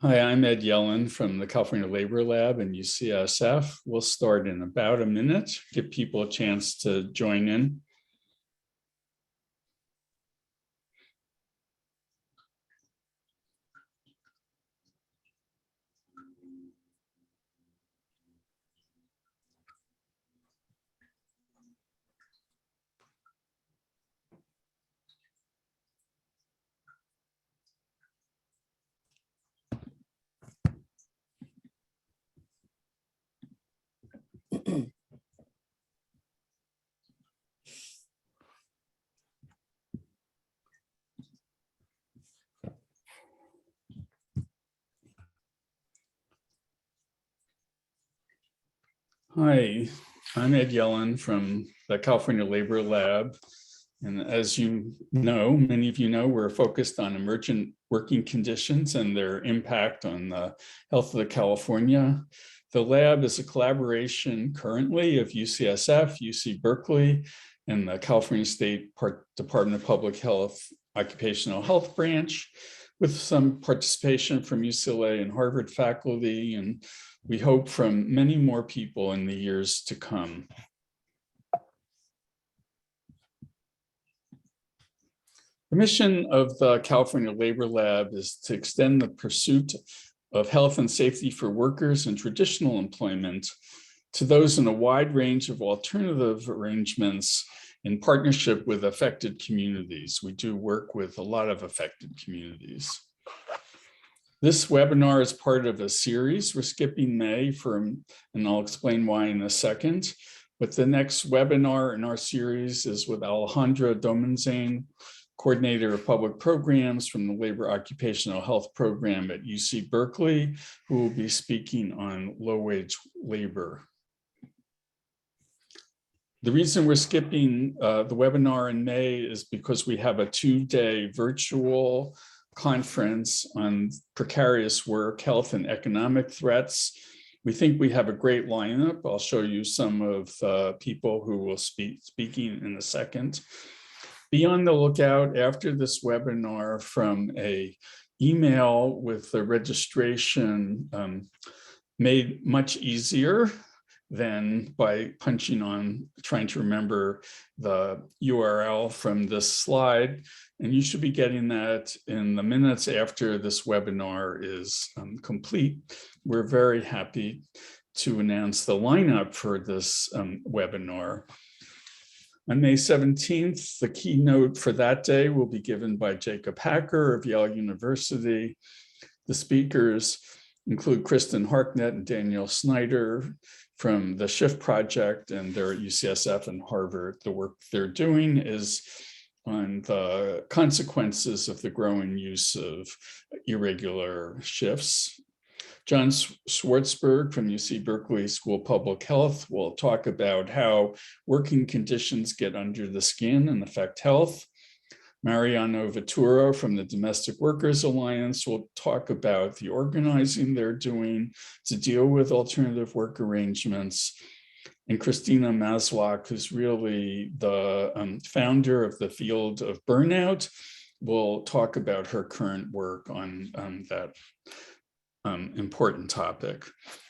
Hi, I'm Ed Yellen from the California Labor Lab and UCSF. We'll start in about a minute, give people a chance to join in. Hi, I'm Ed Yellen from the California Labor Lab. And as you know, many of you know, we're focused on emergent working conditions and their impact on the health of California. The lab is a collaboration currently of UCSF, UC Berkeley, and the California State Department of Public Health Occupational Health Branch, with some participation from UCLA and Harvard faculty, and we hope from many more people in the years to come. The mission of the California Labor Lab is to extend the pursuit of health and safety for workers in traditional employment to those in a wide range of alternative arrangements in partnership with affected communities. We do work with a lot of affected communities. This webinar is part of a series. We're skipping May and I'll explain why in a second. But the next webinar in our series is with Alejandra Domenzane, Coordinator of Public Programs from the Labor Occupational Health Program at UC Berkeley, who will be speaking on low-wage labor. The reason we're skipping the webinar in May is because we have a two-day virtual conference on precarious work, health, and economic threats. We think we have a great lineup. I'll show you some of the people who will speaking in a second. Be on the lookout after this webinar from an email with the registration made much easier than by punching on, trying to remember the URL from this slide. And you should be getting that in the minutes after this webinar is complete. We're very happy to announce the lineup for this webinar. On May 17th, the keynote for that day will be given by Jacob Hacker of Yale University. The speakers include Kristen Harknett and Daniel Snyder from the SHIFT project, and they're at UCSF and Harvard. The work they're doing is on the consequences of the growing use of irregular shifts. John Schwartzberg from UC Berkeley School of Public Health will talk about how working conditions get under the skin and affect health. Mariano Vituro from the Domestic Workers Alliance will talk about the organizing they're doing to deal with alternative work arrangements. And Christina Maslock, who's really the founder of the field of burnout, will talk about her current work on that important topic.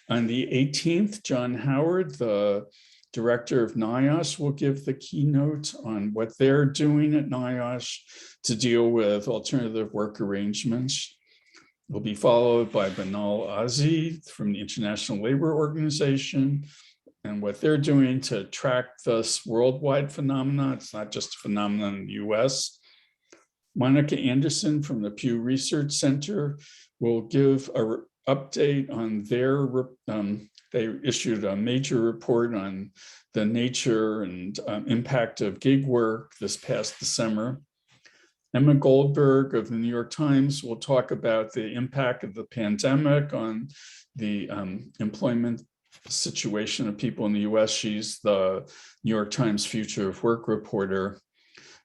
On the 18th, John Howard, the director of NIOSH, will give the keynote on what they're doing at NIOSH to deal with alternative work arrangements. Will be followed by Banal Azi from the International Labor Organization and what they're doing to track this worldwide phenomenon. It's not just a phenomenon in the US. Monica Anderson from the Pew Research Center will give an update on their, they issued a major report on the nature and impact of gig work this past December. Emma Goldberg of the New York Times will talk about the impact of the pandemic on the employment situation of people in the US. She's the New York Times Future of Work reporter.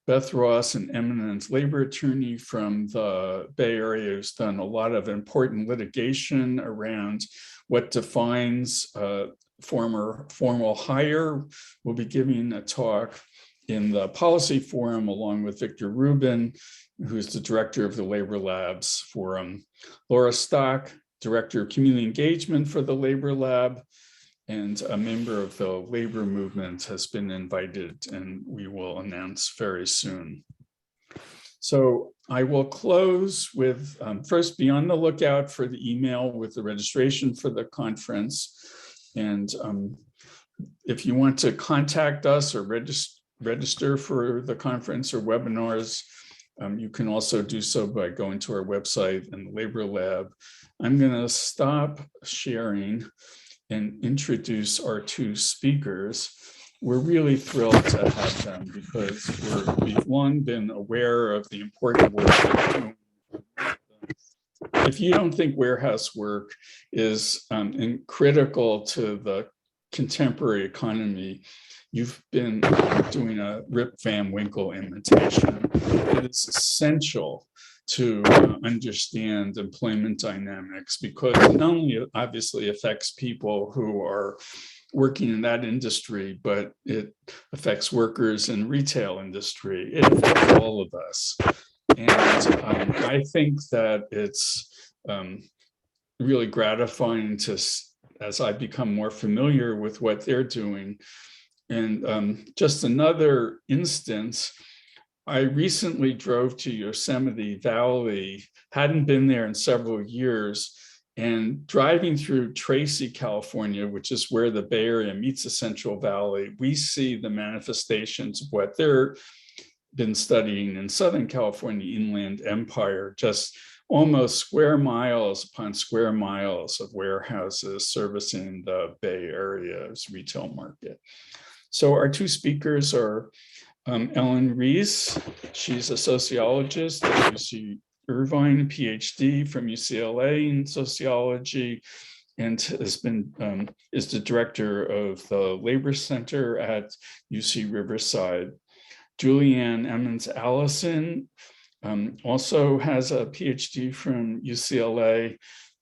Beth Ross, an eminent labor attorney from the Bay Area, who's done a lot of important litigation around what defines formal hire, will be giving a talk. in the policy forum along with Victor Rubin, who's the director of the Labor Labs Forum, Laura Stock, director of community engagement for the Labor Lab, and a member of the labor movement has been invited, and we will announce very soon. So I will close with, first, be on the lookout for the email with the registration for the conference. And if you want to contact us or register for the conference or webinars, you can also do so by going to our website and the Labor Lab. I'm going to stop sharing and introduce our two speakers. We're really thrilled to have them because we've long been aware of the important work they're doing. If you don't think warehouse work is critical to the contemporary economy, you've been doing a Rip Van Winkle imitation. It is essential to understand employment dynamics because it not only obviously affects people who are working in that industry, but it affects workers in retail industry. It affects all of us. And I think that it's really gratifying to, as I become more familiar with what they're doing. And just another instance, I recently drove to Yosemite Valley, hadn't been there in several years, and driving through Tracy, California, which is where the Bay Area meets the Central Valley, we see the manifestations of what they've been studying in Southern California Inland Empire, just almost square miles upon square miles of warehouses servicing the Bay Area's retail market. So our two speakers are Ellen Reese. She's a sociologist at UC Irvine, PhD from UCLA in sociology, and has been is the director of the Labor Center at UC Riverside. Juliann Emmons Allison also has a PhD from UCLA,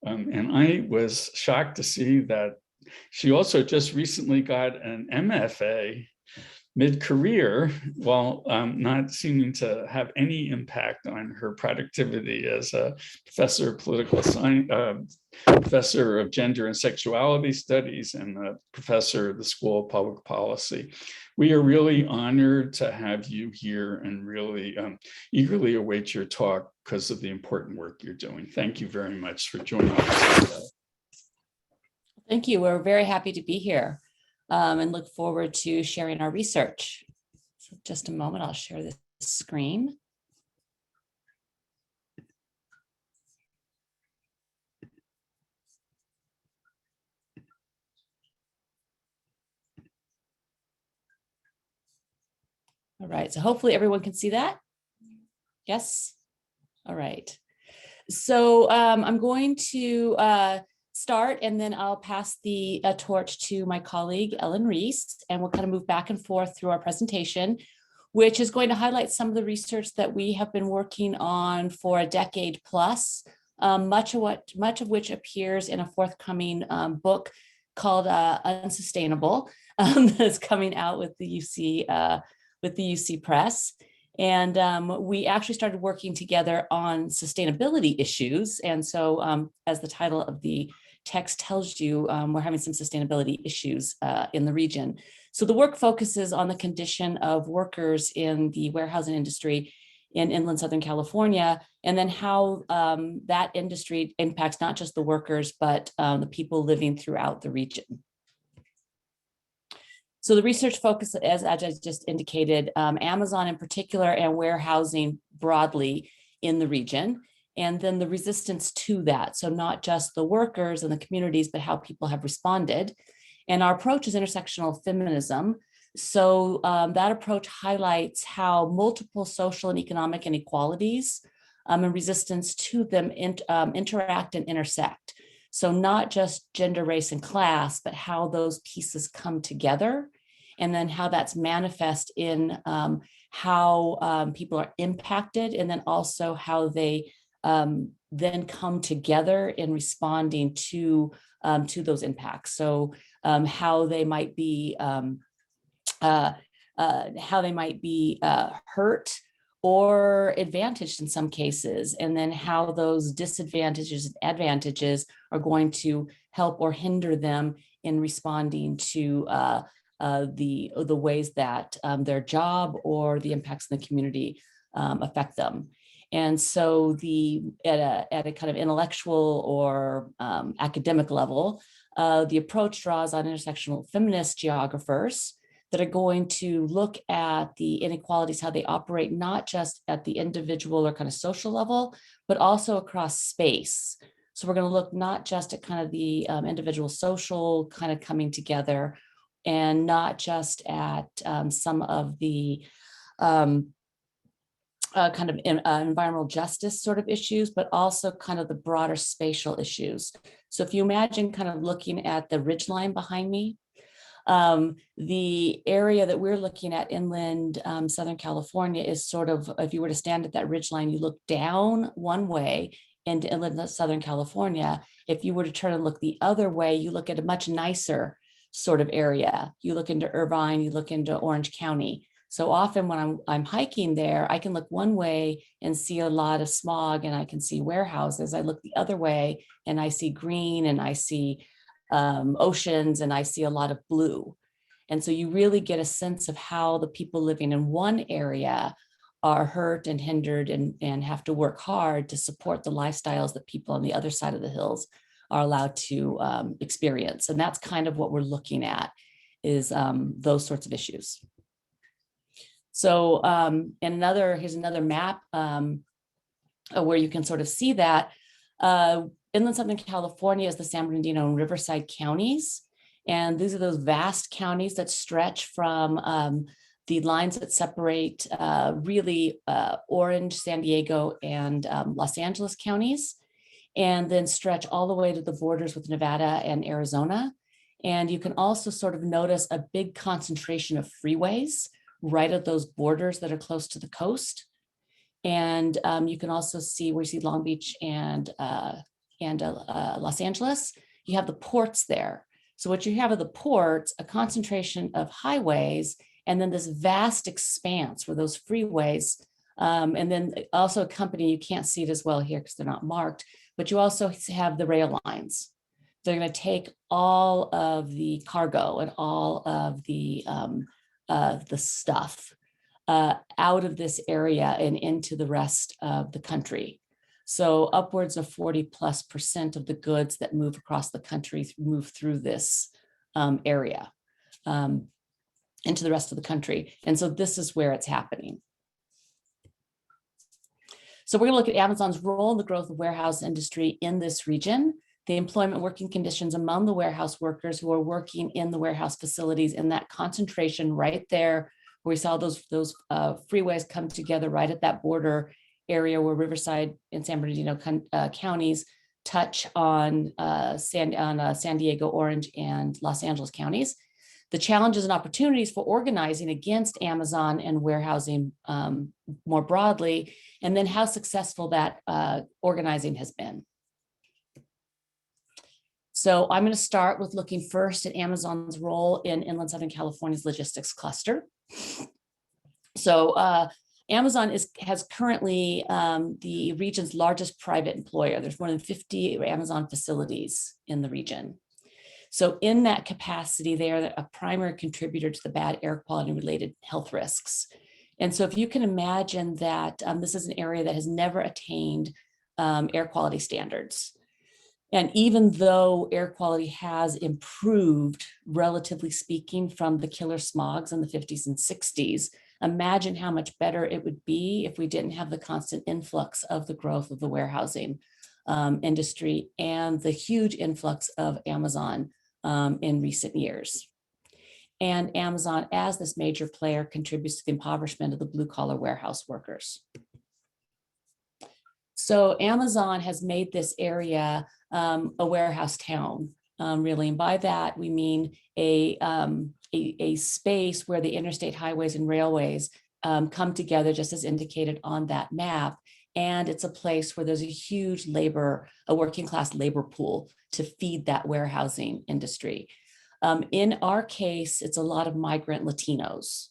and I was shocked to see that she also just recently got an MFA mid-career, while not seeming to have any impact on her productivity as a professor of political science, professor of gender and sexuality studies, and a professor at the School of Public Policy. We are really honored to have you here and really eagerly await your talk because of the important work you're doing. Thank you very much for joining us today. Thank you. We're very happy to be here. And look forward to sharing our research. So just a moment, I'll share this screen. All right, so hopefully everyone can see that. Yes? All right. So I'm going to start, and then I'll pass the torch to my colleague, Ellen Reese, and we'll kind of move back and forth through our presentation, which is going to highlight some of the research that we have been working on for a decade plus, much of which appears in a forthcoming book called Unsustainable, that's coming out with the UC Press. And we actually started working together on sustainability issues. And so as the title of the text tells you, we're having some sustainability issues in the region. So the work focuses on the condition of workers in the warehousing industry in inland Southern California, and then how that industry impacts not just the workers, but the people living throughout the region. So the research focus, as I just indicated, Amazon in particular and warehousing broadly in the region, and then the resistance to that. So not just the workers and the communities, but how people have responded. And our approach is intersectional feminism. So that approach highlights how multiple social and economic inequalities and resistance to them interact and intersect. So not just gender, race, and class, but how those pieces come together, and then how that's manifest in how people are impacted, and then also how they then come together in responding to those impacts. So how they might be how they might be hurt or advantaged in some cases, and then how those disadvantages and advantages are going to help or hinder them in responding to the ways that their job or the impacts in the community affect them. And so at a kind of intellectual or academic level, the approach draws on intersectional feminist geographers that are going to look at the inequalities, how they operate, not just at the individual or kind of social level, but also across space. So we're going to look not just at kind of the individual social kind of coming together, and not just at some of the kind of environmental justice sort of issues, but also kind of the broader spatial issues. So if you imagine kind of looking at the ridgeline behind me, the area that we're looking at inland Southern California is sort of, if you were to stand at that ridgeline, you look down one way into inland Southern California. If you were to turn and look the other way, you look at a much nicer sort of area. You look into Irvine, you look into Orange County. So often when I'm hiking there, I can look one way and see a lot of smog and I can see warehouses. I look the other way and I see green and I see oceans and I see a lot of blue. And so you really get a sense of how the people living in one area are hurt and hindered and have to work hard to support the lifestyles that people on the other side of the hills are allowed to experience. And that's kind of what we're looking at, is those sorts of issues. So here's another map where you can sort of see that. Inland Southern California is the San Bernardino and Riverside counties. And these are those vast counties that stretch from the lines that separate really Orange, San Diego, and Los Angeles counties, and then stretch all the way to the borders with Nevada and Arizona. And you can also sort of notice a big concentration of freeways right at those borders that are close to the coast. And you can also see where you see Long Beach and Los Angeles, you have the ports there. So what you have are the ports, a concentration of highways, and then this vast expanse where those freeways, and then also a company, you can't see it as well here because they're not marked, but you also have the rail lines. They're going to take all of the cargo and all of the stuff out of this area and into the rest of the country. So upwards of 40+% of the goods that move across the country move through this area into the rest of the country. And so this is where it's happening. So we're going to look at Amazon's role in the growth of warehouse industry in this region, the employment working conditions among the warehouse workers who are working in the warehouse facilities, and that concentration right there where we saw those freeways come together right at that border area where Riverside and San Bernardino counties touch on San Diego, Orange, and Los Angeles counties. The challenges and opportunities for organizing against Amazon and warehousing more broadly, and then how successful that organizing has been. So I'm going to start with looking first at Amazon's role in inland Southern California's logistics cluster. So Amazon has currently the region's largest private employer. There's more than 50 Amazon facilities in the region. So in that capacity, they are a primary contributor to the bad air quality related health risks. And so if you can imagine that this is an area that has never attained air quality standards. And even though air quality has improved, relatively speaking, from the killer smogs in the 50s and 60s, imagine how much better it would be if we didn't have the constant influx of the growth of the warehousing industry and the huge influx of Amazon in recent years. And Amazon, as this major player, contributes to the impoverishment of the blue-collar warehouse workers. So Amazon has made this area a warehouse town, really. And by that, we mean a space where the interstate highways and railways come together, just as indicated on that map. And it's a place where there's a huge a working class labor pool to feed that warehousing industry. In our case, it's a lot of migrant Latinos.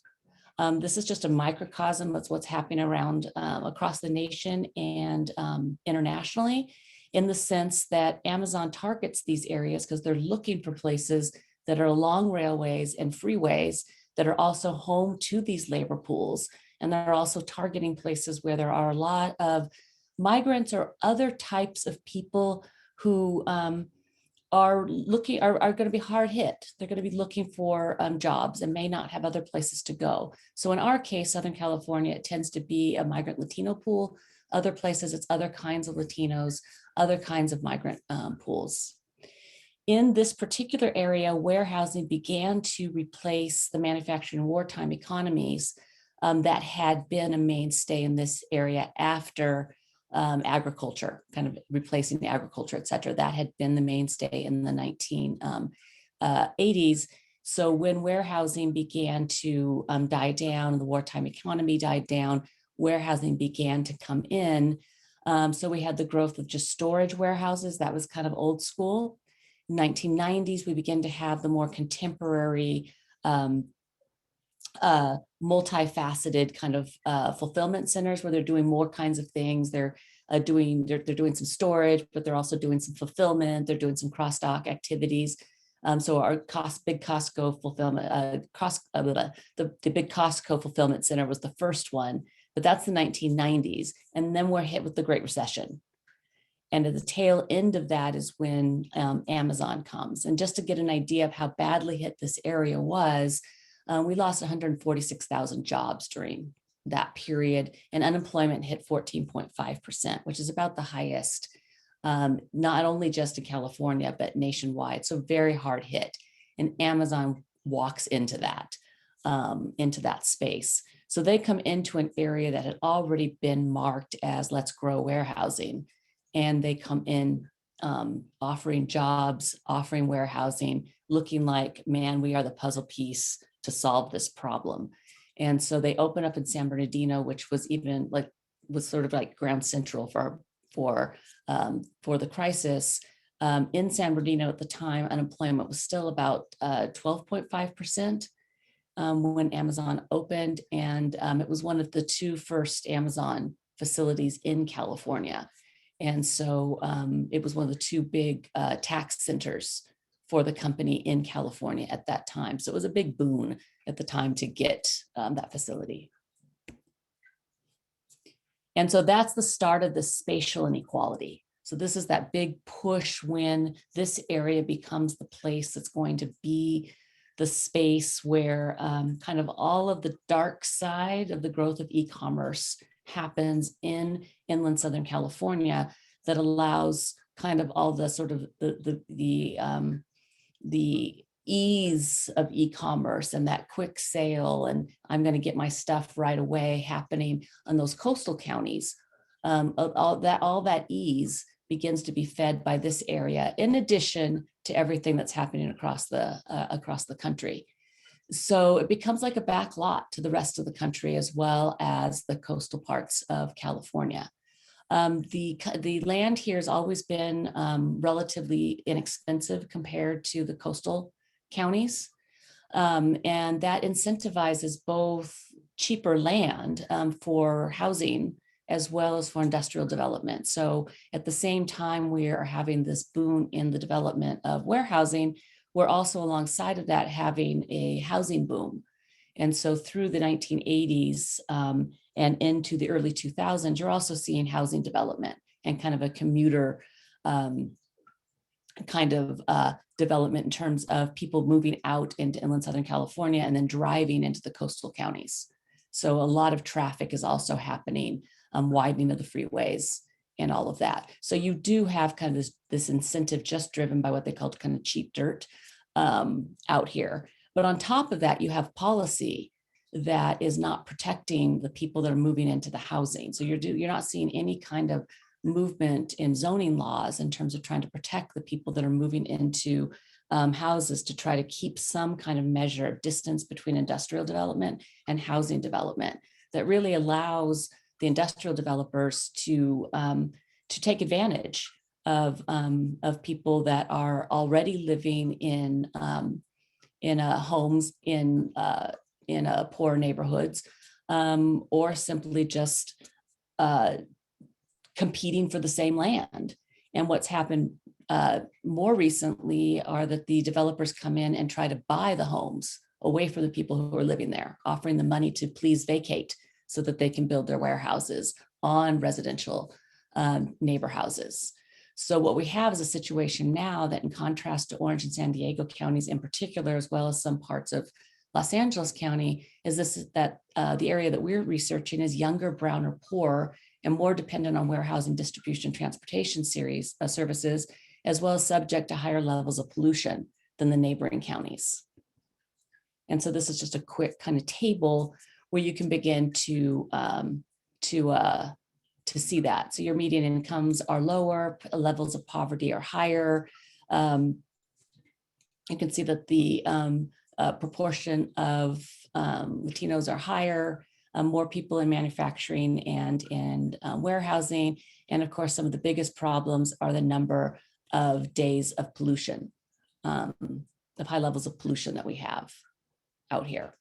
This is just a microcosm of what's happening around across the nation and internationally, in the sense that Amazon targets these areas because they're looking for places that are along railways and freeways that are also home to these labor pools. And they're also targeting places where there are a lot of migrants or other types of people who are going to be hard hit. They're going to be looking for jobs and may not have other places to go. So in our case, Southern California, it tends to be a migrant Latino pool. Other places, it's other kinds of Latinos, other kinds of migrant pools. In this particular area, warehousing began to replace the manufacturing wartime economies that had been a mainstay in this area after agriculture, kind of replacing the agriculture, et cetera. That had been the mainstay in the 1980s. So when warehousing began to die down, the wartime economy died down, warehousing began to come in. So we had the growth of just storage warehouses. That was kind of old school. 1990s, we began to have the more contemporary, multifaceted kind of fulfillment centers where they're doing more kinds of things. They're doing some storage, but they're also doing some fulfillment. They're doing some cross-dock activities. So our big Costco fulfillment, the big Costco fulfillment center was the first one, but that's the 1990s. And then we're hit with the Great Recession. And at the tail end of that is when Amazon comes. And just to get an idea of how badly hit this area was, we lost 146,000 jobs during that period, and unemployment hit 14.5%, which is about the highest, not only just in California, but nationwide. So very hard hit. And Amazon walks into that space. So they come into an area that had already been marked as let's grow warehousing. And they come in offering jobs, offering warehousing, looking like, man, we are the puzzle piece to solve this problem. And so they open up in San Bernardino, which was sort of like ground central for the crisis. In San Bernardino at the time, unemployment was still about 12.5% when Amazon opened. And it was one of the two first Amazon facilities in California. And so it was one of the two big tax centers for the company in California at that time. So it was a big boon at the time to get that facility. And so that's the start of the spatial inequality. So this is that big push when this area becomes the place that's going to be the space where kind of all of the dark side of the growth of e-commerce happens in inland Southern California, that allows kind of all the sort of the ease of e-commerce and that quick sale, and I'm going to get my stuff right away happening in those coastal counties. All that ease begins to be fed by this area, in addition to everything that's happening across the country. So it becomes like a back lot to the rest of the country, as well as the coastal parts of California. The land here has always been relatively inexpensive compared to the coastal counties. And that incentivizes both cheaper land for housing as well as for industrial development. So at the same time, we are having this boom in the development of warehousing, we're also alongside of that having a housing boom. And so through the 1980s and into the early 2000s, you're also seeing housing development and kind of a commuter development in terms of people moving out into inland Southern California and then driving into the coastal counties. So a lot of traffic is also happening, widening of the freeways and all of that. So you do have kind of this incentive just driven by what they call kind of cheap dirt out here. But on top of that, you have policy that is not protecting the people that are moving into the housing. So you're not seeing any kind of movement in zoning laws in terms of trying to protect the people that are moving into houses, to try to keep some kind of measure of distance between industrial development and housing development that really allows the industrial developers to take advantage of people that are already living in homes in poor neighborhoods, or simply just competing for the same land. And what's happened more recently are that the developers come in and try to buy the homes away from the people who are living there, offering them money to please vacate so that they can build their warehouses on residential neighbor houses. So what we have is a situation now that, in contrast to Orange and San Diego counties in particular, as well as some parts of Los Angeles County, is that the area that we're researching is younger, brown, or poor, and more dependent on warehousing, distribution, transportation services, as well as subject to higher levels of pollution than the neighboring counties. And so this is just a quick kind of table where you can begin to see that. So your median incomes are lower, levels of poverty are higher. You can see that the proportion of Latinos are higher, more people in manufacturing and in warehousing. And of course, some of the biggest problems are the number of days of pollution, of high levels of pollution that we have out here.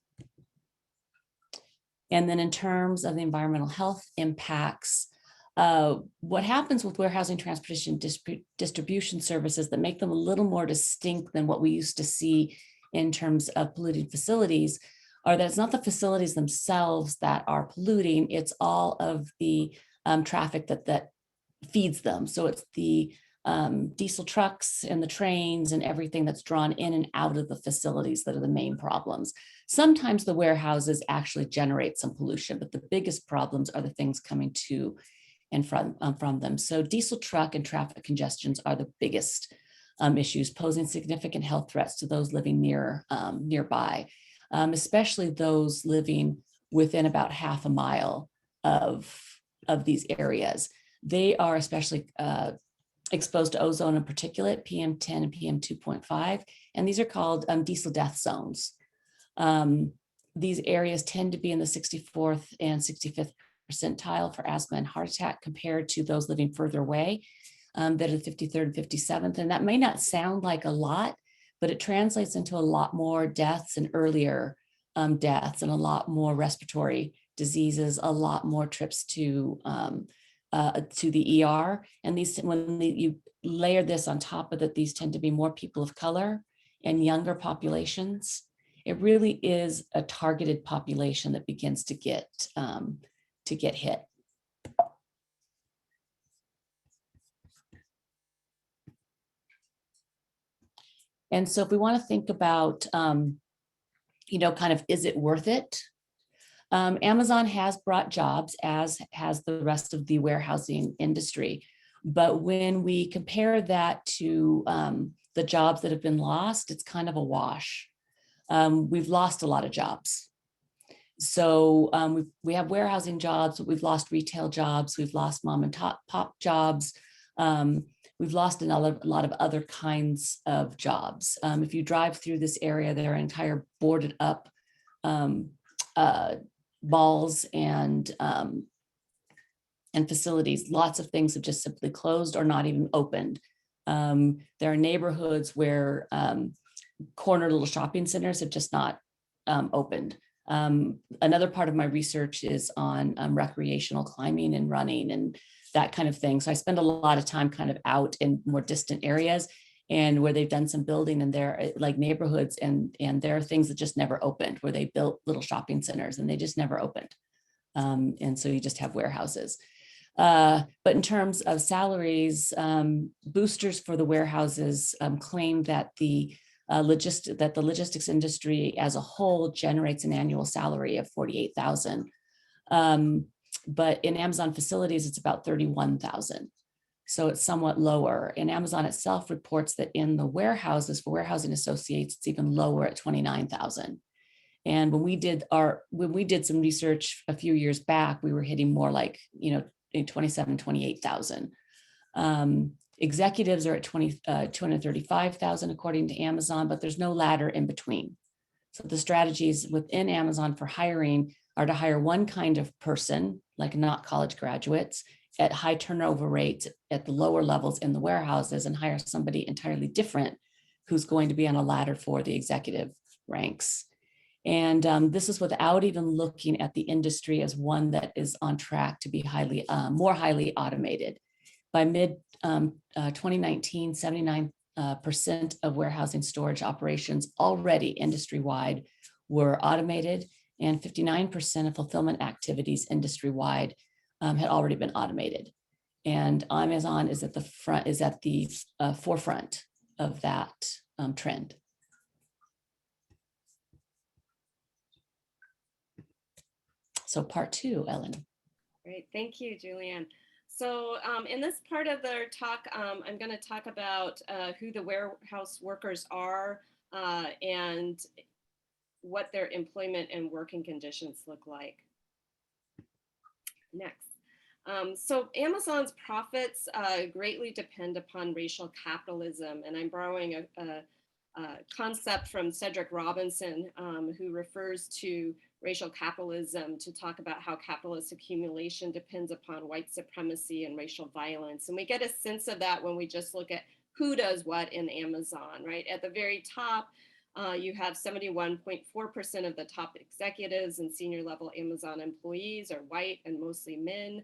And then in terms of the environmental health impacts, what happens with warehousing, transportation, distribution services that make them a little more distinct than what we used to see in terms of polluting facilities are that it's not the facilities themselves that are polluting, it's all of the traffic that feeds them. So it's the diesel trucks and the trains and everything that's drawn in and out of the facilities that are the main problems. Sometimes the warehouses actually generate some pollution, but the biggest problems are the things coming to and from them. So diesel truck and traffic congestions are the biggest issues, posing significant health threats to those living nearby, especially those living within about half a mile of these areas. They are especially exposed to ozone and particulate, PM10 and PM2.5, and these are called diesel death zones. These areas tend to be in the 64th and 65th percentile for asthma and heart attack compared to those living further away that are the 53rd and 57th. And that may not sound like a lot, but it translates into a lot more deaths and earlier deaths and a lot more respiratory diseases, a lot more trips to the ER. And these, when you layer this on top of that, these tend to be more people of color and younger populations. It really is a targeted population that begins to get hit. And so if we want to think about, kind of, is it worth it? Amazon has brought jobs, as has the rest of the warehousing industry. But when we compare that to the jobs that have been lost, it's kind of a wash. We've lost a lot of jobs. So we have warehousing jobs, but we've lost retail jobs, we've lost mom and pop jobs, we've lost a lot of other kinds of jobs. If you drive through this area, there are entire boarded up malls and facilities. Lots of things have just simply closed or not even opened. There are neighborhoods where corner little shopping centers have just not opened. Another part of my research is on recreational climbing and running and that kind of thing. So I spend a lot of time kind of out in more distant areas and where they've done some building and they're like neighborhoods and there are things that just never opened, where they built little shopping centers and they just never opened. And so you just have warehouses. But in terms of salaries, boosters for the warehouses claim that the logistics industry as a whole generates an annual salary of $48,000. But in Amazon facilities, it's about $31,000. So it's somewhat lower. And Amazon itself reports that in the warehouses for warehousing associates, it's even lower at $29,000. And when we did some research a few years back, we were hitting more like, $27,000, $28,000. Executives are at $235,000 according to Amazon, but there's no ladder in between. So the strategies within Amazon for hiring are to hire one kind of person, like not college graduates, at high turnover rates at the lower levels in the warehouses, and hire somebody entirely different who's going to be on a ladder for the executive ranks. And this is without even looking at the industry as one that is on track to be more highly automated. By mid 2019, 79% of warehousing storage operations already industry-wide were automated, and 59% of fulfillment activities industry-wide had already been automated. And Amazon is at the forefront of that trend. So part 2, Ellen. Great, thank you, Juliann. So in this part of the talk, I'm going to talk about who the warehouse workers are and what their employment and working conditions look like. Next. So Amazon's profits greatly depend upon racial capitalism, and I'm borrowing a concept from Cedric Robinson, who refers to racial capitalism to talk about how capitalist accumulation depends upon white supremacy and racial violence. And we get a sense of that when we just look at who does what in Amazon, right? At the very top, you have 71.4% of the top executives and senior level Amazon employees are white and mostly men.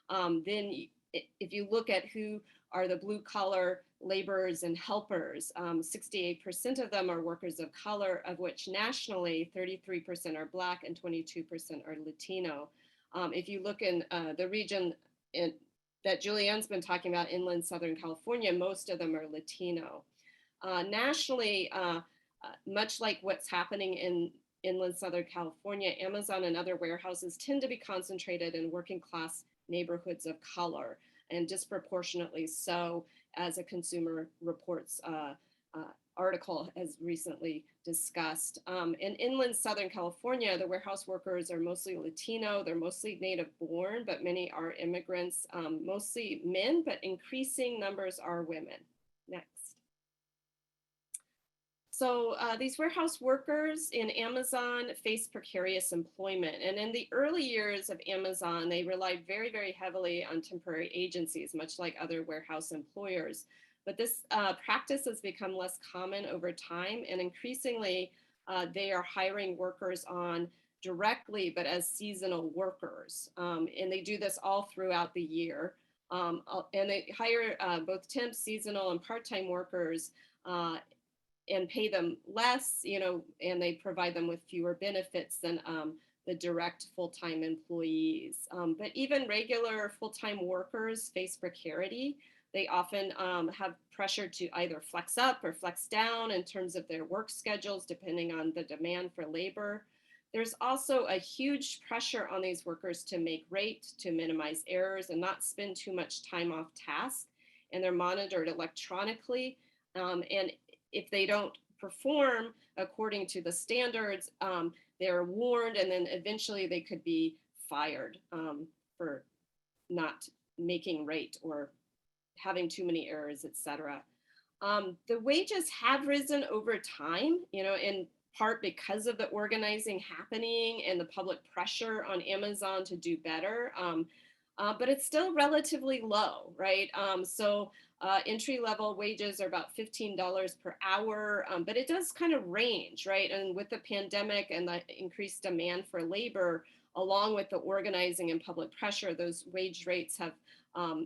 Then if you look at who are the blue collar laborers and helpers, 68% of them are workers of color, of which nationally 33% are Black and 22% are Latino. If you look in the region that Juliann's been talking about, inland Southern California, most of them are Latino. Nationally, much like what's happening in inland Southern California, Amazon and other warehouses tend to be concentrated in working class neighborhoods of color, and disproportionately so, as a Consumer Reports article has recently discussed. In inland Southern California, the warehouse workers are mostly Latino, they're mostly native born, but many are immigrants, mostly men, but increasing numbers are women. Next. So these warehouse workers in Amazon face precarious employment. And in the early years of Amazon, they relied very, very heavily on temporary agencies, much like other warehouse employers. But this practice has become less common over time, and increasingly they are hiring workers on directly, but as seasonal workers. And they do this all throughout the year. And they hire both temp, seasonal, and part-time workers and pay them less, you know, and they provide them with fewer benefits than the direct full-time employees. But even regular full-time workers face precarity. They often have pressure to either flex up or flex down in terms of their work schedules, depending on the demand for labor. There's also a huge pressure on these workers to make rate, to minimize errors, and not spend too much time off task. And they're monitored electronically. And if they don't perform according to the standards, they're warned, and then eventually they could be fired for not making rate or having too many errors, etc. The wages have risen over time, you know, in part because of the organizing happening and the public pressure on Amazon to do better. But it's still relatively low, right? So entry-level wages are about $15 per hour, but it does kind of range, right? And with the pandemic and the increased demand for labor, along with the organizing and public pressure, those wage rates have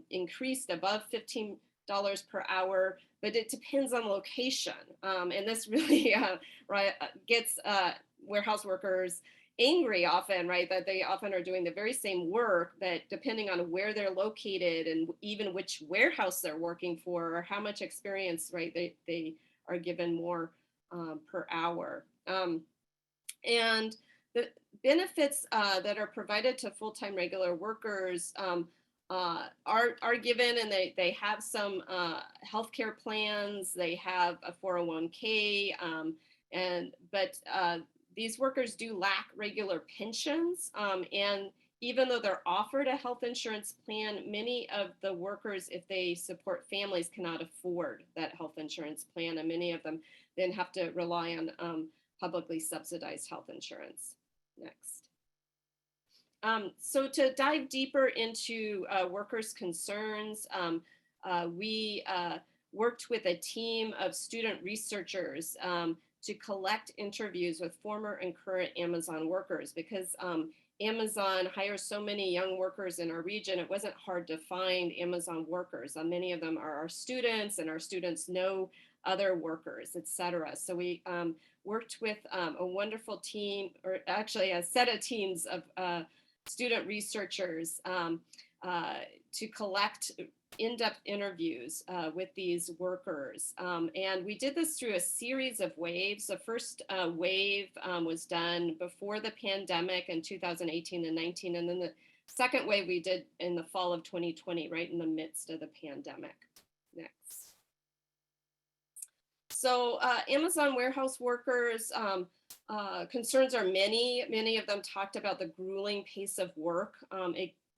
increased above $15 per hour, but it depends on location. And this really gets warehouse workers angry often, right? That they often are doing the very same work, but depending on where they're located and even which warehouse they're working for or how much experience, right, they are given more per hour. And the benefits that are provided to full-time regular workers are given, and they have some healthcare plans, they have a 401k, but these workers do lack regular pensions, and even though they're offered a health insurance plan, many of the workers, if they support families, cannot afford that health insurance plan, and many of them then have to rely on publicly subsidized health insurance. Next. So to dive deeper into workers' concerns, we worked with a team of student researchers to collect interviews with former and current Amazon workers, because Amazon hires so many young workers in our region. It wasn't hard to find Amazon workers. Many of them are our students, and our students know other workers, etc. So we worked with a wonderful team, or actually a set of teams of student researchers to collect in-depth interviews with these workers. And we did this through a series of waves. The first wave was done before the pandemic in 2018 and 19. And then the second wave we did in the fall of 2020, right in the midst of the pandemic. Next. So Amazon warehouse workers, concerns are many. Many of them talked about the grueling pace of work.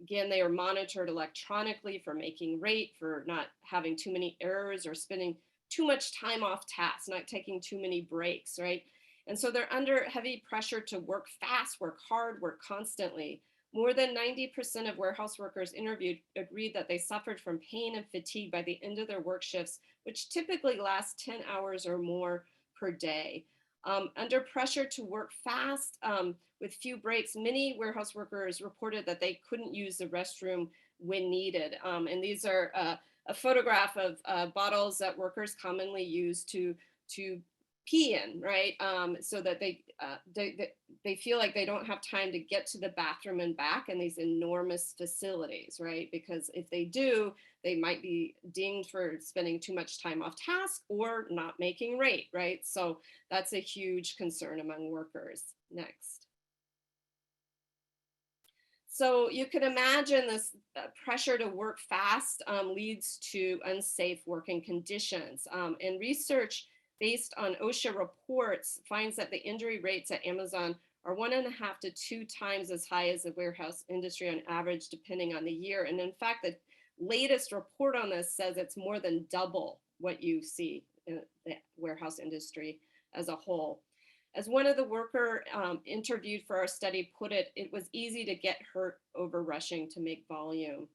Again, they are monitored electronically for making rate, for not having too many errors or spending too much time off task, not taking too many breaks, right? And so they're under heavy pressure to work fast, work hard, work constantly. More than 90% of warehouse workers interviewed agreed that they suffered from pain and fatigue by the end of their work shifts, which typically last 10 hours or more per day. Under pressure to work fast with few breaks, many warehouse workers reported that they couldn't use the restroom when needed. And these are a photograph of bottles that workers commonly use to pee in, right? So that they feel like they don't have time to get to the bathroom and back in these enormous facilities, right? Because if they do, they might be dinged for spending too much time off task or not making rate, right? So that's a huge concern among workers. Next. So you can imagine this pressure to work fast leads to unsafe working conditions. And research based on OSHA reports finds that the injury rates at Amazon are 1.5 to 2 times as high as the warehouse industry on average, depending on the year. And in fact, the latest report on this says it's more than double what you see in the warehouse industry as a whole. As one of the worker interviewed for our study put it, it was easy to get hurt over rushing to make volume.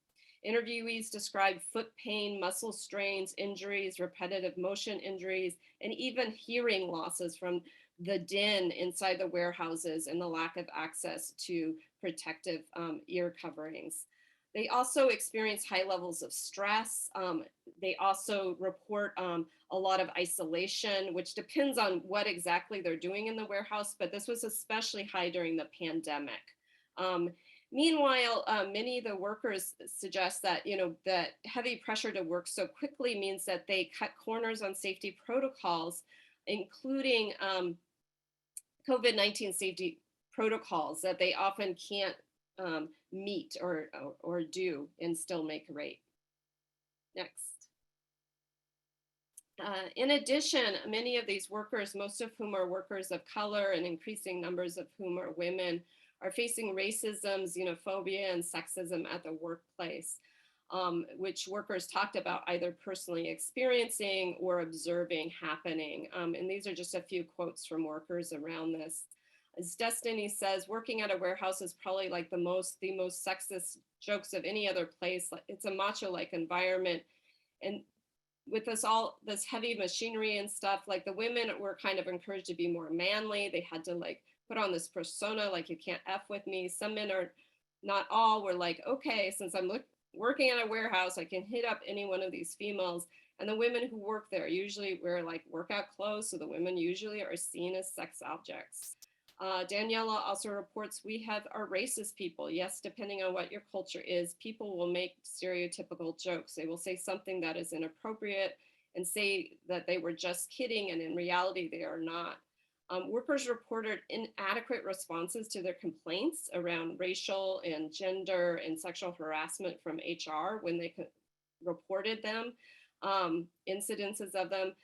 Interviewees described foot pain, muscle strains, injuries, repetitive motion injuries, and even hearing losses from the din inside the warehouses and the lack of access to protective ear coverings. They also experience high levels of stress. They also report a lot of isolation, which depends on what exactly they're doing in the warehouse, but this was especially high during the pandemic. Meanwhile, many of the workers suggest that, that heavy pressure to work so quickly means that they cut corners on safety protocols, including COVID-19 safety protocols that they often can't meet or do and still make rate. Next. In addition, many of these workers, most of whom are workers of color and increasing numbers of whom are women, are facing racism, xenophobia, and sexism at the workplace, which workers talked about either personally experiencing or observing happening. And these are just a few quotes from workers around this. As Destiny says, working at a warehouse is probably like the most sexist jokes of any other place. It's a macho-like environment. And with this heavy machinery and stuff, like the women were kind of encouraged to be more manly. They had to put on this persona, like you can't F with me. Some men are, not all, were like, okay, since I'm working at a warehouse, I can hit up any one of these females. And the women who work there usually wear workout clothes. So the women usually are seen as sex objects. Daniela also reports we are racist people. Yes, depending on what your culture is, people will make stereotypical jokes. They will say something that is inappropriate and say that they were just kidding, and in reality, they are not. Workers reported inadequate responses to their complaints around racial and gender and sexual harassment from HR when they reported them, incidences of them.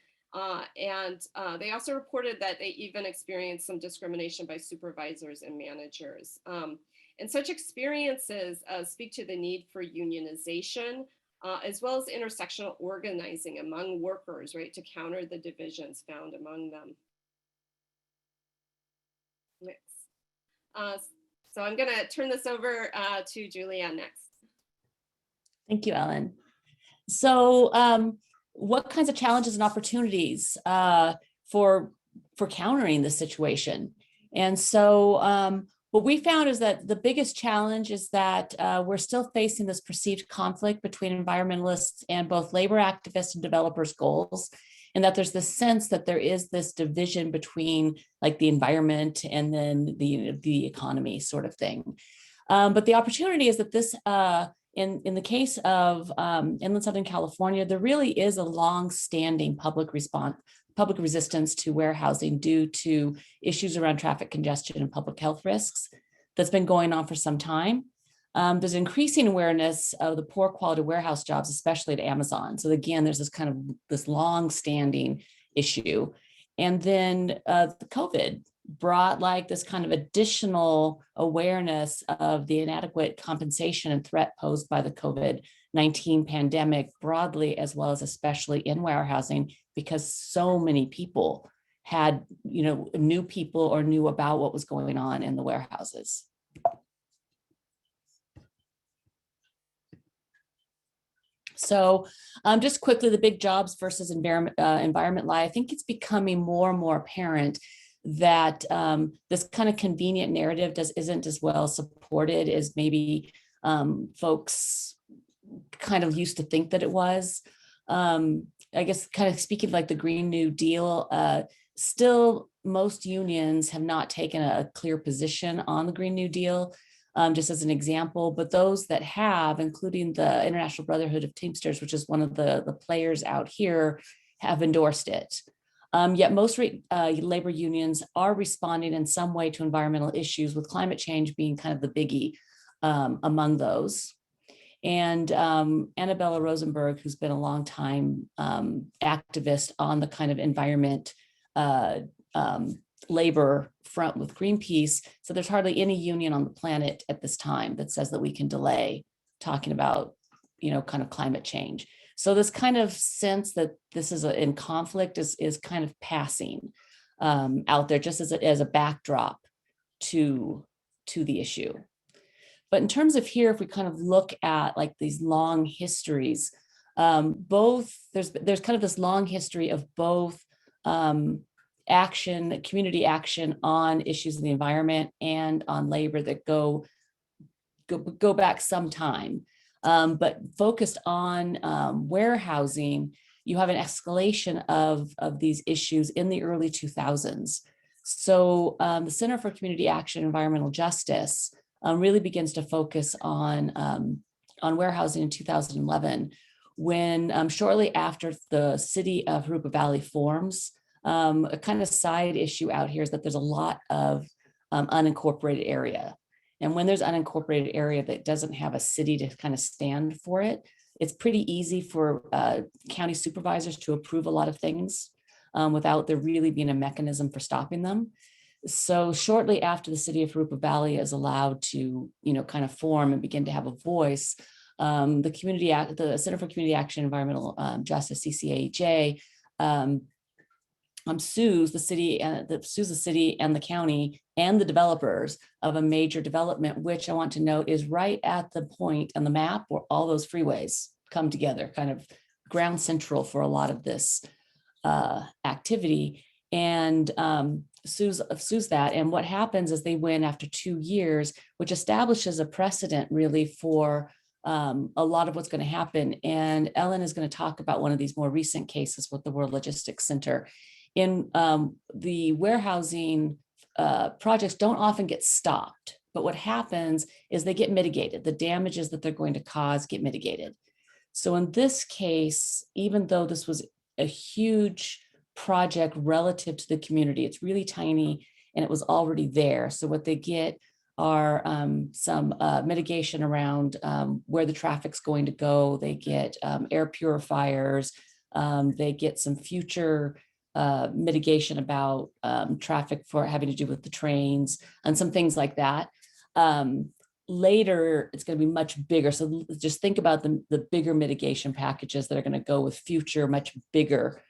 And they also reported that they even experienced some discrimination by supervisors and managers. And such experiences speak to the need for unionization, as well as intersectional organizing among workers, right, to counter the divisions found among them. Next. So I'm gonna turn this over to Juliann next. Thank you, Ellen. So what kinds of challenges and opportunities for countering the situation. And so what we found is that the biggest challenge is that we're still facing this perceived conflict between environmentalists and both labor activists and developers' goals, and that there's this sense that there is this division between like the environment and then the economy sort of thing. But the opportunity is that this, in the case of inland Southern California, there really is a long-standing public resistance to warehousing due to issues around traffic congestion and public health risks that's been going on for some time. There's increasing awareness of the poor quality warehouse jobs, especially at Amazon. So again, there's this long-standing issue. And then the COVID brought like this kind of additional awareness of the inadequate compensation and threat posed by the COVID-19 pandemic broadly, as well as especially in warehousing, because so many people had, knew people or knew about what was going on in the warehouses. So just quickly, the big jobs versus environment lie. I think it's becoming more and more apparent that this kind of convenient narrative isn't as well supported as maybe folks kind of used to think that it was. I guess kind of speaking like the Green New Deal, still most unions have not taken a clear position on the Green New Deal, just as an example, but those that have, including the International Brotherhood of Teamsters, which is one of the players out here, have endorsed it. Yet most labor unions are responding in some way to environmental issues, with climate change being kind of the biggie among those. And Annabella Rosenberg, who's been a long time activist on the kind of environment labor front with Greenpeace, so there's hardly any union on the planet at this time that says that we can delay talking about, kind of climate change. So this kind of sense that this is in conflict is kind of passing out there, just as a backdrop to the issue. But in terms of here, if we kind of look at like these long histories, there's kind of this long history of both community action on issues of the environment and on labor that go back some time. But focused on warehousing, you have an escalation of these issues in the early 2000s. So the Center for Community Action and Environmental Justice really begins to focus on warehousing in 2011, when shortly after the city of Harupa Valley forms. A kind of side issue out here is that there's a lot of unincorporated area. And when there's unincorporated area that doesn't have a city to kind of stand for it, it's pretty easy for county supervisors to approve a lot of things without there really being a mechanism for stopping them. So shortly after the city of Harupa Valley is allowed to, kind of form and begin to have a voice, the Center for Community Action and Environmental Justice, CCAJ, sues the city and the county and the developers of a major development, which I want to note is right at the point on the map where all those freeways come together, kind of ground central for a lot of this activity, and sues that. And what happens is they win after 2 years, which establishes a precedent really for a lot of what's going to happen. And Ellen is going to talk about one of these more recent cases with the World Logistics Center. In the warehousing projects don't often get stopped, but what happens is they get mitigated. The damages that they're going to cause get mitigated. So in this case, even though this was a huge project relative to the community, it's really tiny and it was already there. So what they get are some mitigation around where the traffic's going to go. They get air purifiers. They get some future mitigation about traffic for having to do with the trains and some things like that. Later, it's going to be much bigger. So just think about the bigger mitigation packages that are going to go with future, much bigger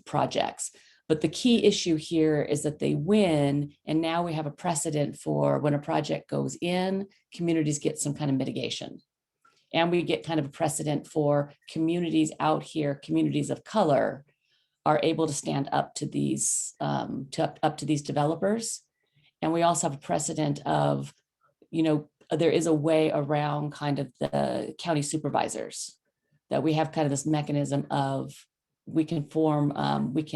projects. But the key issue here is that they win, and now we have a precedent for when a project goes in, communities get some kind of mitigation. And we get kind of a precedent for communities out here, communities of color, are able to stand up to these up to these developers. And we also have a precedent of, there is a way around kind of the county supervisors, that we have kind of this mechanism of we can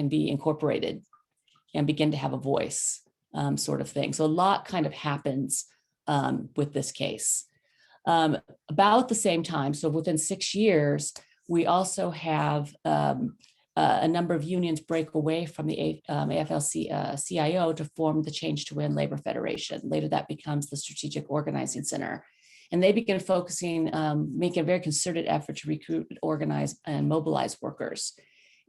be incorporated and begin to have a voice, sort of thing. So a lot kind of happens with this case. About the same time, so within 6 years, we also have a number of unions break away from the AFL-CIO to form the Change to Win Labor Federation. Later that becomes the Strategic Organizing Center. And they begin focusing, making a very concerted effort to recruit, organize, and mobilize workers.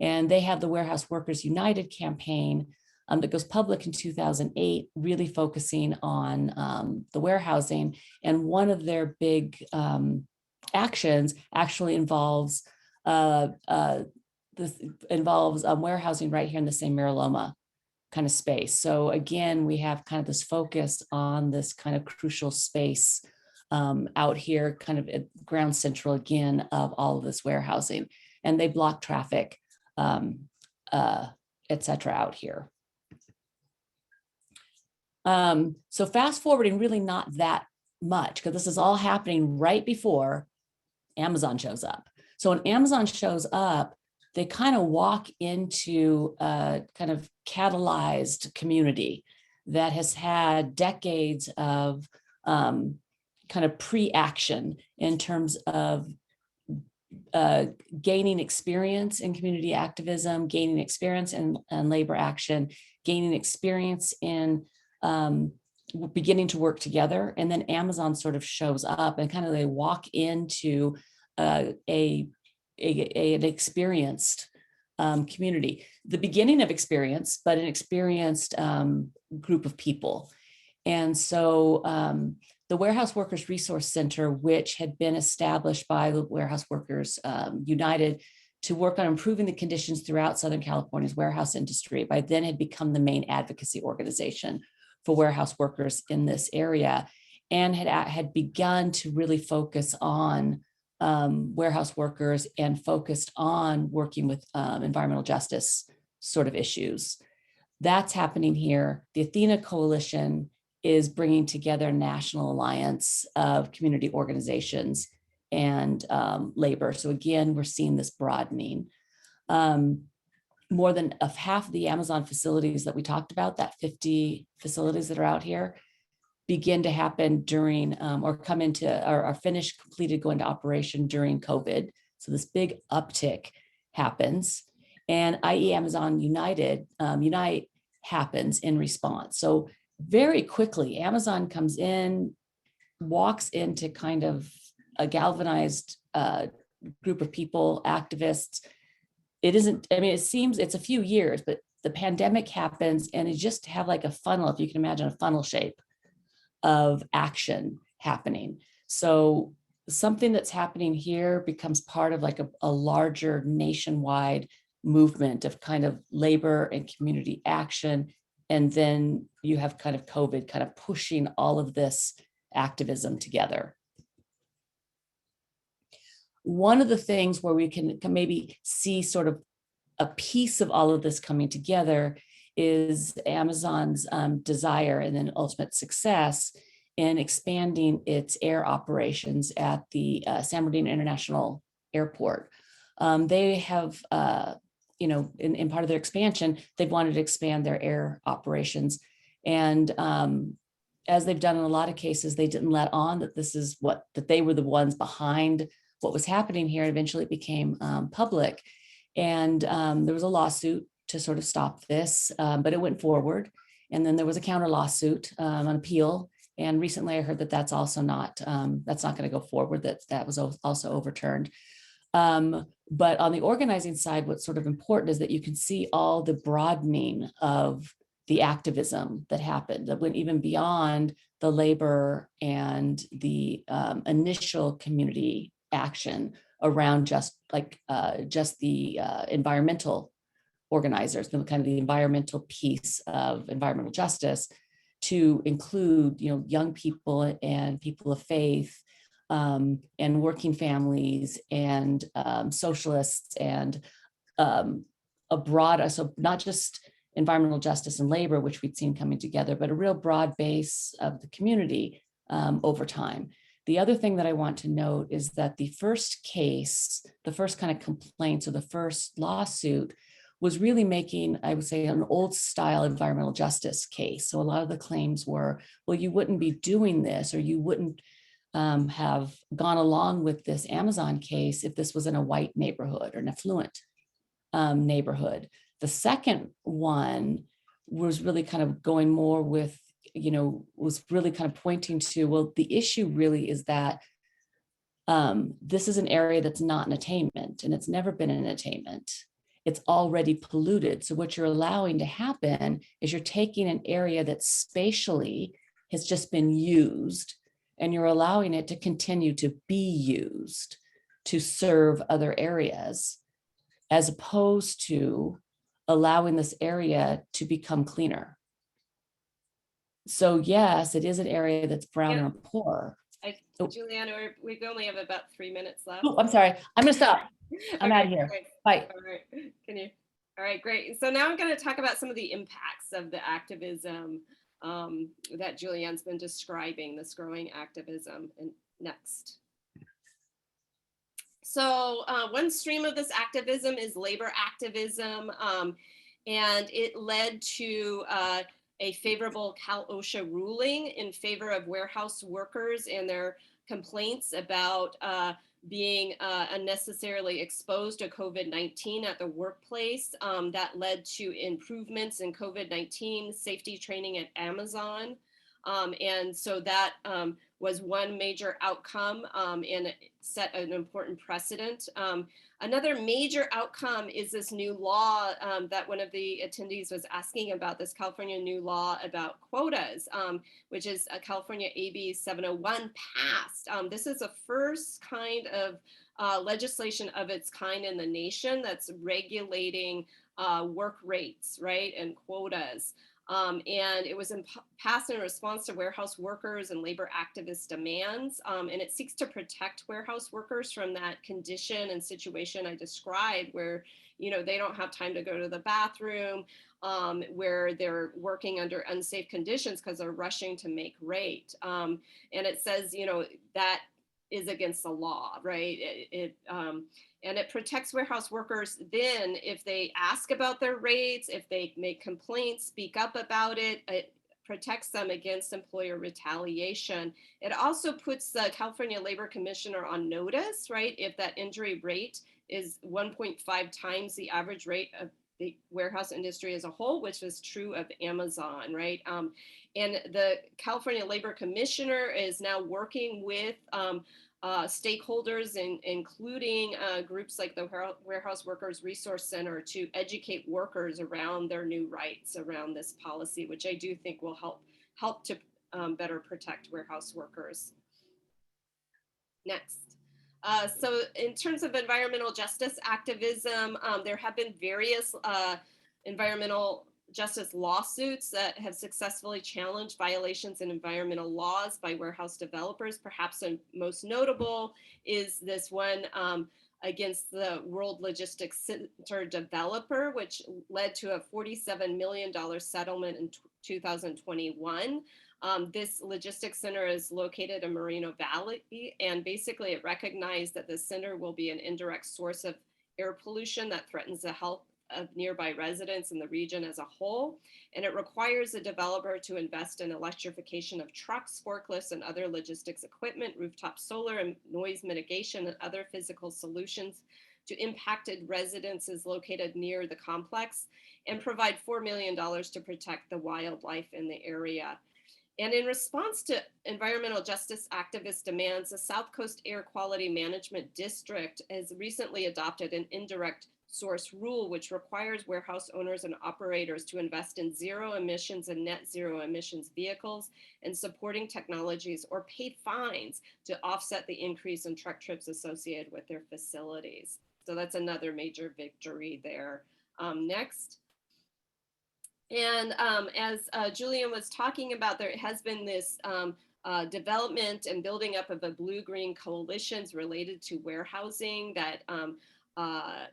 And they have the Warehouse Workers United campaign that goes public in 2008, really focusing on the warehousing. And one of their big actions actually involves warehousing right here in the San Bernardino kind of space. So again, we have kind of this focus on this kind of crucial space out here, kind of at ground central again of all of this warehousing, and they block traffic, et cetera, out here. So fast forwarding really not that much, because this is all happening right before Amazon shows up. So when Amazon shows up, they kind of walk into a kind of catalyzed community that has had decades of kind of pre-action in terms of gaining experience in community activism, gaining experience in labor action, gaining experience in beginning to work together. And then Amazon sort of shows up and kind of they walk into an experienced community, the beginning of experience, but an experienced group of people. And so the Warehouse Workers Resource Center, which had been established by the Warehouse Workers United to work on improving the conditions throughout Southern California's warehouse industry, by then had become the main advocacy organization for warehouse workers in this area, and had begun to really focus on warehouse workers and focused on working with environmental justice sort of issues. That's happening here. The Athena Coalition is bringing together a national alliance of community organizations and labor. So again, we're seeing this broadening. More than half of the Amazon facilities that we talked about, that 50 facilities that are out here, begin to happen during or come into or are finished, completed, go into operation during COVID. So this big uptick happens, and i.e. Amazon Unite happens in response. So very quickly, Amazon comes in, walks into kind of a galvanized group of people, activists. It isn't, I mean, it seems it's a few years, but the pandemic happens and you just have like a funnel, if you can imagine a funnel shape of action happening. So something that's happening here becomes part of like a larger nationwide movement of kind of labor and community action. And then you have kind of COVID kind of pushing all of this activism together. One of the things where we can maybe see sort of a piece of all of this coming together is Amazon's desire and then ultimate success in expanding its air operations at the San Bernardino International Airport. They have, in part of their expansion, they've wanted to expand their air operations. And as they've done in a lot of cases, they didn't let on that that they were the ones behind what was happening here. Eventually it became public. And there was a lawsuit to sort of stop this, but it went forward. And then there was a counter lawsuit, an appeal. And recently I heard that that's also not, that's not going to go forward, that was also overturned. But on the organizing side, what's sort of important is that you can see all the broadening of the activism that happened, that went even beyond the labor and the initial community action around just the environmental organizers, the kind of the environmental piece of environmental justice, to include, young people and people of faith, and working families and socialists and a broad, so not just environmental justice and labor, which we'd seen coming together, but a real broad base of the community over time. The other thing that I want to note is that the first case, the first kind of complaints or the first lawsuit was really making, I would say, an old style environmental justice case. So a lot of the claims were, well, you wouldn't be doing this, or you wouldn't have gone along with this Amazon case if this was in a white neighborhood or an affluent neighborhood. The second one was really kind of going more with, was really kind of pointing to, well, the issue really is that this is an area that's not an attainment, and it's never been an attainment. It's already polluted. So what you're allowing to happen is you're taking an area that spatially has just been used, and you're allowing it to continue to be used to serve other areas, as opposed to allowing this area to become cleaner. So yes, it is an area that's brown or poor. Juliann, we only have about 3 minutes left. Oh, I'm sorry. I'm gonna stop. I'm Okay, out of here. great. Bye. All right. All right, great. So now I'm going to talk about some of the impacts of the activism that Juliann's been describing, this growing activism. And next. So one stream of this activism is labor activism, and it led to a favorable Cal OSHA ruling in favor of warehouse workers and their complaints about being unnecessarily exposed to COVID-19 at the workplace. That led to improvements in COVID-19 safety training at Amazon. And so that was one major outcome, and it set an important precedent. Another major outcome is this new law that one of the attendees was asking about, this California new law about quotas, which is a California AB 701 passed. This is the first kind of legislation of its kind in the nation that's regulating work rates, right, and quotas. And it was passed in response to warehouse workers and labor activist demands. And it seeks to protect warehouse workers from that condition and situation I described, where, they don't have time to go to the bathroom, where they're working under unsafe conditions because they're rushing to make rate. And it says, that is against the law, right? And it protects warehouse workers then if they ask about their rates, if they make complaints, speak up about it. It protects them against employer retaliation. It also puts the California Labor Commissioner on notice, right? If that injury rate is 1.5 times the average rate of the warehouse industry as a whole, which is true of Amazon, right? And the California Labor Commissioner is now working with stakeholders, including groups like the Warehouse Workers Resource Center, to educate workers around their new rights around this policy, which I do think will help to better protect warehouse workers. Next. So in terms of environmental justice activism, there have been various environmental justice lawsuits that have successfully challenged violations in environmental laws by warehouse developers. Perhaps the most notable is this one against the World Logistics Center developer, which led to a $47 million settlement in 2021. This logistics center is located in Moreno Valley, and basically it recognized that the center will be an indirect source of air pollution that threatens the health of nearby residents in the region as a whole. And it requires the developer to invest in electrification of trucks, forklifts, and other logistics equipment, rooftop solar and noise mitigation, and other physical solutions to impacted residences located near the complex, and provide $4 million to protect the wildlife in the area. And in response to environmental justice activist demands, the South Coast Air Quality Management District has recently adopted an indirect source rule, which requires warehouse owners and operators to invest in zero emissions and net zero emissions vehicles and supporting technologies, or pay fines to offset the increase in truck trips associated with their facilities. So that's another major victory there. Next. And as Juliann was talking about, there has been this development and building up of the blue-green coalitions related to warehousing that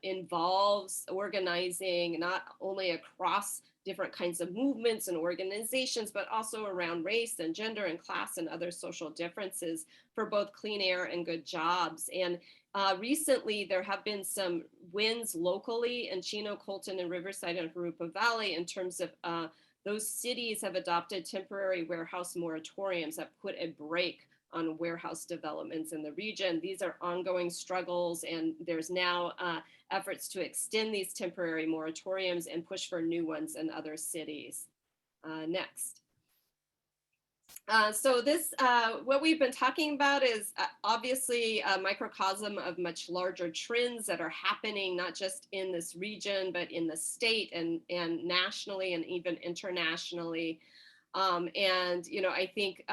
involves organizing not only across different kinds of movements and organizations, but also around race and gender and class and other social differences for both clean air and good jobs. And recently, there have been some wins locally in Chino, Colton, and Riverside and Harupa Valley in terms of those cities have adopted temporary warehouse moratoriums that put a break on warehouse developments in the region. These are ongoing struggles, and there's now efforts to extend these temporary moratoriums and push for new ones in other cities. Next. So this, what we've been talking about is obviously a microcosm of much larger trends that are happening, not just in this region, but in the state and nationally and even internationally. And, you know, I think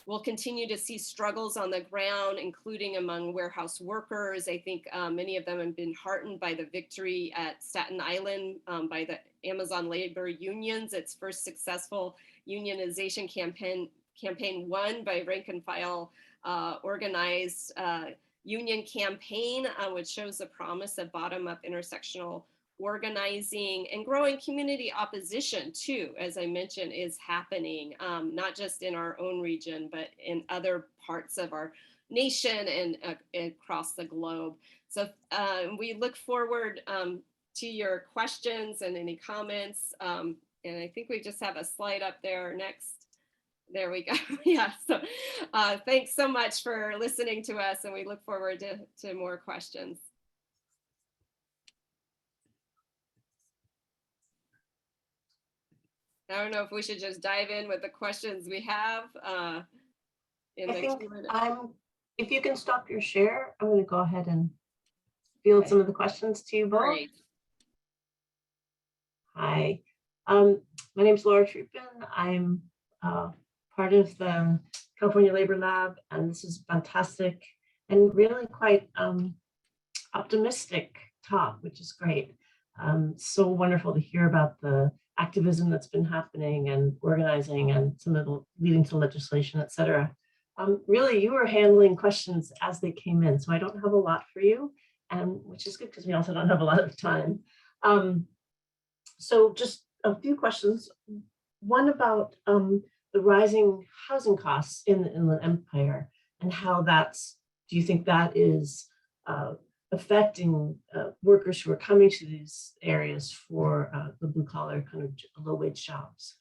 we'll continue to see struggles on the ground, including among warehouse workers. I think many of them have been heartened by the victory at Staten Island by the Amazon labor unions, its first successful unionization campaign won by rank and file organized union campaign, which shows the promise of bottom-up intersectional organizing, and growing community opposition too, as I mentioned, is happening, not just in our own region, but in other parts of our nation and across the globe. So we look forward to your questions and any comments. And I think we just have a slide up there next. There we go. Yeah, so thanks so much for listening to us, and we look forward to more questions. I don't know if we should just dive in with the questions we have. If you can stop your share, I'm going to go ahead and field some of the questions to you both. Great. Hi, my name is Laura Trupin. I'm part of the California Labor Lab, and this is fantastic and really quite optimistic talk, which is great. So wonderful to hear about the activism that's been happening and organizing and some of the leading to legislation, et cetera. Really, you were handling questions as they came in, so I don't have a lot for you, and which is good because we also don't have a lot of time. So just a few questions. One about the rising housing costs in the Inland Empire and how that's, do you think that is affecting workers who are coming to these areas for the blue collar kind of low wage jobs?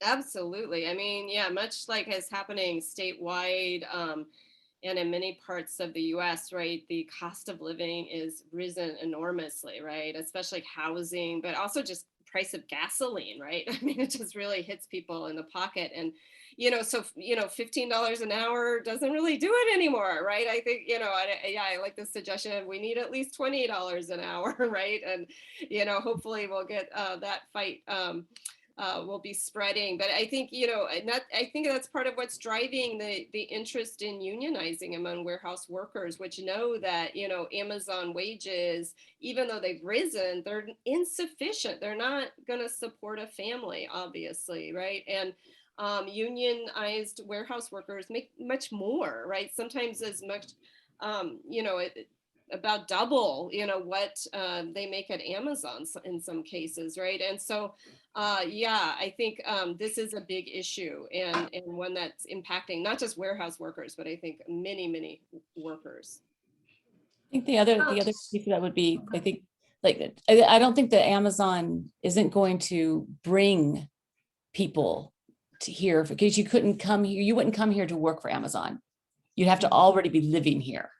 Absolutely. I mean, yeah, much like is happening statewide and in many parts of the US, right, the cost of living is risen enormously, right, especially housing, but also just price of gasoline, right? I mean, it just really hits people in the pocket. And, you know, so, you know, $15 an hour doesn't really do it anymore, right? I think, you know, I like the suggestion, we need at least $20 an hour, right? And, you know, hopefully we'll get that fight will be spreading. But I think, you know, I think that's part of what's driving the interest in unionizing among warehouse workers, which know that, you know, Amazon wages, even though they've risen, they're insufficient. They're not going to support a family, obviously, right? And unionized warehouse workers make much more, right? Sometimes as much, you know, about double, you know, what they make at Amazon in some cases, right? And so, yeah, I think this is a big issue and one that's impacting not just warehouse workers, but I think many, many workers. I think the other piece of that would be, I think, like, I don't think that Amazon isn't going to bring people to here because you couldn't come here. You wouldn't come here to work for Amazon. You'd have to already be living here,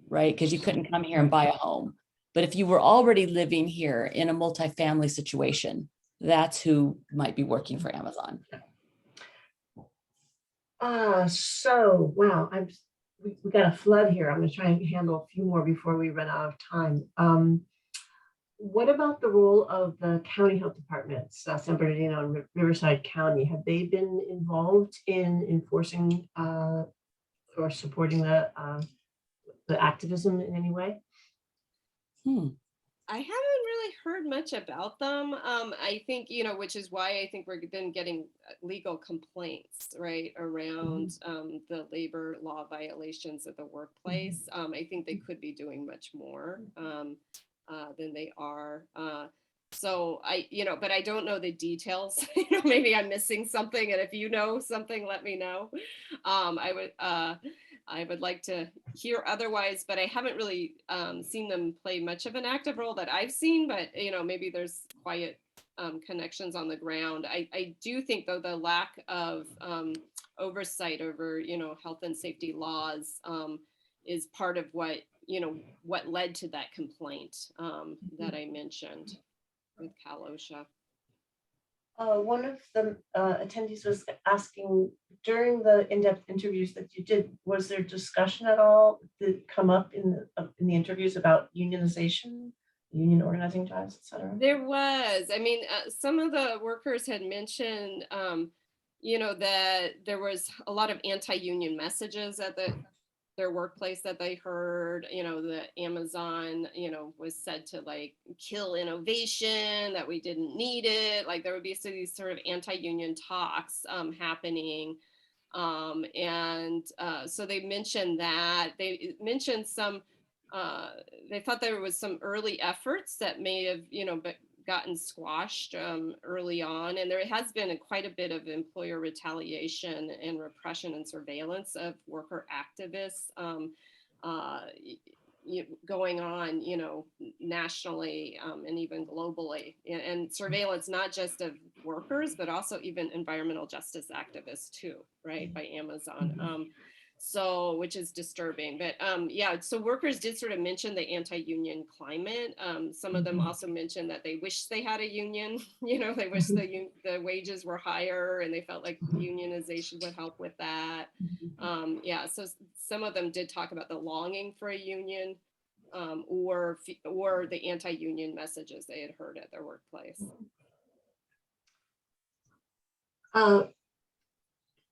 right? Because you couldn't come here and buy a home. But if you were already living here in a multifamily situation, that's who might be working for Amazon. So, wow, we got a flood here. I'm going to try and handle a few more before we run out of time. What about the role of the county health departments, San Bernardino and Riverside County? Have they been involved in enforcing or supporting the activism in any way? I haven't really heard much about them. I think, which is why I think we're then getting legal complaints, right, around the labor law violations at the workplace. I think they could be doing much more than they are. So but I don't know the details. Maybe I'm missing something, and if you know something, let me know. I would like to hear otherwise, but I haven't really seen them play much of an active role that I've seen, but maybe there's quiet connections on the ground. I do think, though, the lack of oversight over, health and safety laws is part of what led to that complaint that I mentioned with OSHA. One of the attendees was asking, during the in-depth interviews that you did, was there discussion at all that come up in the interviews about unionization, union organizing drives, et cetera? There was. I mean, some of the workers had mentioned, that there was a lot of anti-union messages at their workplace that they heard. The Amazon, was said to like kill innovation, that we didn't need it. Like there would be these sort of anti-union talks happening. So they mentioned that. They mentioned some, they thought there was some early efforts that may have, gotten squashed early on. And there has been quite a bit of employer retaliation and repression and surveillance of worker activists going on, nationally and even globally. And surveillance, not just of workers, but also even environmental justice activists too, right, by Amazon. So, which is disturbing, but yeah, so workers did sort of mention the anti-union climate. Some of them also mentioned that they wish they had a union, they wish the wages were higher, and they felt like unionization would help with that. Yeah, so some of them did talk about the longing for a union or the anti-union messages they had heard at their workplace.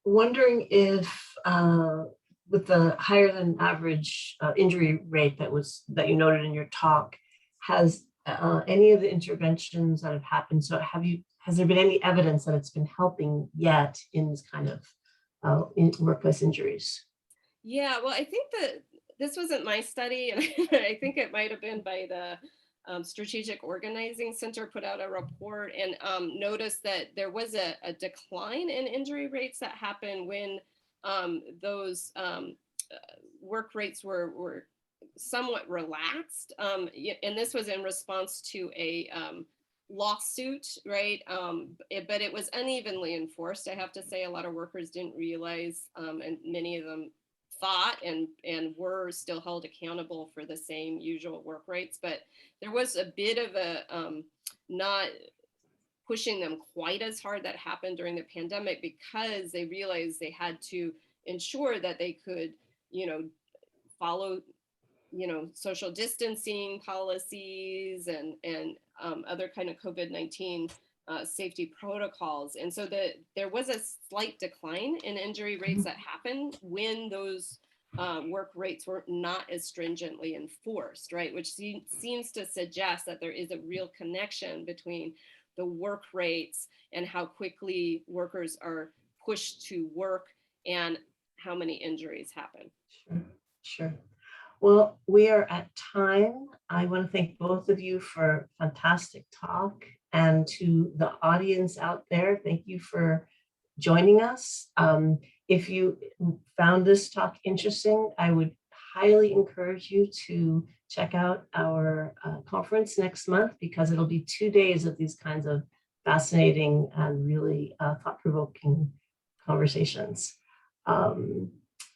Wondering if with the higher than average injury rate that you noted in your talk, has any of the interventions that have happened, so has there been any evidence that it's been helping yet in this kind of in workplace injuries? Yeah, well, I think that this wasn't my study, and I think it might have been by the Strategic Organizing Center put out a report and noticed that there was a decline in injury rates that happened when those work rates were somewhat relaxed. And this was in response to a lawsuit, right? But it was unevenly enforced. I have to say, a lot of workers didn't realize, and many of them thought and were still held accountable for the same usual work rates. But there was a bit of a not pushing them quite as hard that happened during the pandemic, because they realized they had to ensure that they could, follow, social distancing policies and other kind of COVID-19 safety protocols. And so there was a slight decline in injury rates that happened when those work rates were not as stringently enforced, right? Which seems to suggest that there is a real connection between the work rates and how quickly workers are pushed to work and how many injuries happen. Sure. Well, we are at time. I want to thank both of you for a fantastic talk, and to the audience out there, thank you for joining us. If you found this talk interesting, I would highly encourage you to check out our conference next month, because it'll be 2 days of these kinds of fascinating and really thought-provoking conversations.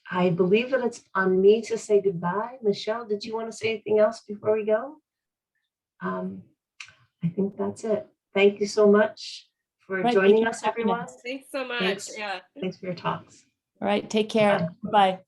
I believe that it's on me to say goodbye. Michelle, did you want to say anything else before we go? I think that's it. Thank you so much for joining us, everyone. Thanks so much. Thanks. Yeah. Thanks for your talks. All right, take care. Bye.